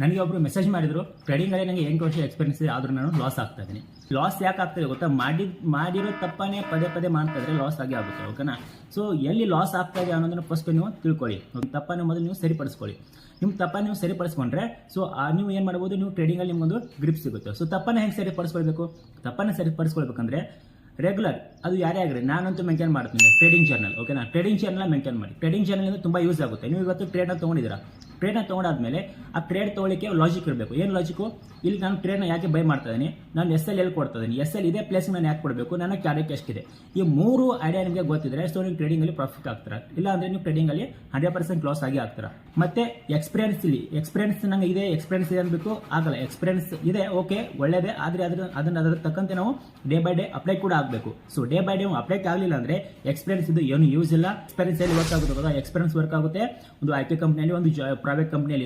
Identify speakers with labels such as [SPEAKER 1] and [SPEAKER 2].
[SPEAKER 1] ನನಗೆ ಒಬ್ರು ಮೆಸೇಜ್ ಮಾಡಿದ್ರು, ಟ್ರೇಡಿಂಗಲ್ಲಿ ನನಗೆ 8 ವರ್ಷ ಎಕ್ಸ್ಪೀರಿಯನ್ಸ್ ಇದೆ, ಆದರೂ ನಾನು ಲಾಸ್ ಆಗ್ತಾ ಇದ್ದೀನಿ. ಲಾಸ್ ಯಾಕೆ ಆಗ್ತದೆ ಗೊತ್ತಾ? ಮಾಡಿರೋ ತಪ್ಪನೇ ಪದೇ ಮಾಡ್ತಾ ಇದ್ರೆ ಲಾಸ್ ಆಗಿ ಆಗುತ್ತೆ. ಓಕೆನಾ? ಸೊ ಎಲ್ಲಿ ಲಾಸ್ ಆಗ್ತಾ ಇದೆ ಅನ್ನೋದನ್ನ ಫಸ್ಟ್ ನೀವು ತಿಳ್ಕೊಳ್ಳಿ. ತಪ್ಪನ್ನು ಮೊದಲು ನೀವು ಸರಿಪಡಿಸ್ಕೊಳ್ಳಿ. ನಿಮ್ಮ ತಪ್ಪನ್ನು ನೀವು ಸರಿಪಡಿಸ್ಕೊಂಡ್ರೆ ಸೊ ನೀವು ಏನು ಮಾಡ್ಬೋದು, ನೀವು ಟ್ರೇಡಿಂಗಲ್ಲಿ ನಿಮ್ಗೊಂದು ಗ್ರಿಪ್ ಸಿಗುತ್ತೆ. ಸೊ ತಪ್ಪನ್ನು ಹೆಂಗೆ ಸರಿಪಡಿಸ್ಕೊಳ್ಬೇಕು? ತಪ್ಪನ್ನು ಸರಿಪಡಿಸ್ಕೊಳ್ಬೇಕಂದ್ರೆ ರೆಗ್ಯುಲರ್ ಅದು ಯಾರೇ ಆಗಿರಿ, ನಾನಂತೂ ಮೇಂಟೈನ್ ಮಾಡ್ತೀನಿ ಟ್ರೇಡಿಂಗ್ ಜರ್ನಲ್. ಓಕೆನಾ? ಟ್ರೇಡಿಂಗ್ ಜರ್ನಲ್ ಮೇಂಟೈನ್ ಮಾಡಿ. ಟ್ರೇಡಿಂಗ್ ಜರ್ನಲ್ ತುಂಬ ಯೂಸ್ ಆಗುತ್ತೆ. ನೀವು ಇವತ್ತು ಟ್ರೇಡ್ನ ತೊಗೊಂಡಿದ್ದೀರಾ, ಟ್ರೇಡ್ನ ತೊಗೊಂಡಾದ್ಮೇಲೆ ಆ ಟ್ರೇಡ್ ತೊಗೊಳ್ಳಿಕ್ಕೆ ಲಾಜಿಕ್ ಇರಬೇಕು. ಏನು ಲಾಜಿಕ್ಕು? ಇಲ್ಲಿ ನಾನು ಟ್ರೇಡ್ನ ಯಾಕೆ ಬೈ ಮಾಡ್ತಾ ಇದ್ದೀನಿ, ನಾನು ಎಸ್ ಎಲ್ ಕೊಡ್ತಾ ಇದ್ದೀನಿ, ಎಸ್ ಎಲ್ ಇದೆ ಪ್ಲೇಸ್ ನಾನು ಯಾಕೆ ಕೊಡಬೇಕು, ನನ್ನ ಕ್ಯಾರೆಕ್ಟ್ ಎಷ್ಟಿದೆ, ಈ 3 ಐಡಿಯಾ ನಿಮಗೆ ಗೊತ್ತಿದ್ರೆ ಸೊ ನೀವು ಟ್ರೇಡಿಂಗಲ್ಲಿ ಪ್ರಾಫಿಟ್ ಆಗ್ತೀರಾ. ಇಲ್ಲ ಅಂದರೆ ನೀವು ಟ್ರೇಡಿಂಗಲ್ಲಿ 100% ಲಾಸ್ ಆಗಿ ಆಗ್ತೀರಾ. ಮತ್ತೆ ಎಕ್ಸ್ಪೀರಿಯನ್ಸ್ ನಂಗೆ ಇದೆ, ಎಕ್ಸ್ಪೀರಿಯನ್ಸ್ ಇದೆ ಅನ್ಬೇಕು ಆಗಲ್ಲ. ಎಕ್ಸ್ಪೀರಿಯನ್ಸ್ ಇದೆ, ಓಕೆ, ಒಳ್ಳೇದೇ, ಆದರೆ ಅದರ ತಕ್ಕಂತೆ ನಾವು ಡೇ ಬೈ ಡೇ ಅಪ್ಲೈ ಕೂಡ ಆಗಬೇಕು. So day by day apply ಆಗಲಿಲ್ಲ ಅಂದರೆ ಎಕ್ಸ್ಪೀರಿಯನ್ಸ್ ಇದು ಏನು ಯೂಸ್ ಇಲ್ಲ. ಎಕ್ಸ್ಪೀರಿಯನ್ಸ್ ಎಲ್ಲಿ ವರ್ಕ್ ಆಗುತ್ತೆ? ಎಕ್ಸ್ಪೀರಿಯನ್ಸ್ ವರ್ಕ್ ಆಗುತ್ತೆ ಒಂದು IT ಕಂಪ್ನಿಯಲ್ಲಿ, ಒಂದು ಪ್ರೈವೇಟ್ ಕಂಪ್ನಿಯಲ್ಲಿ.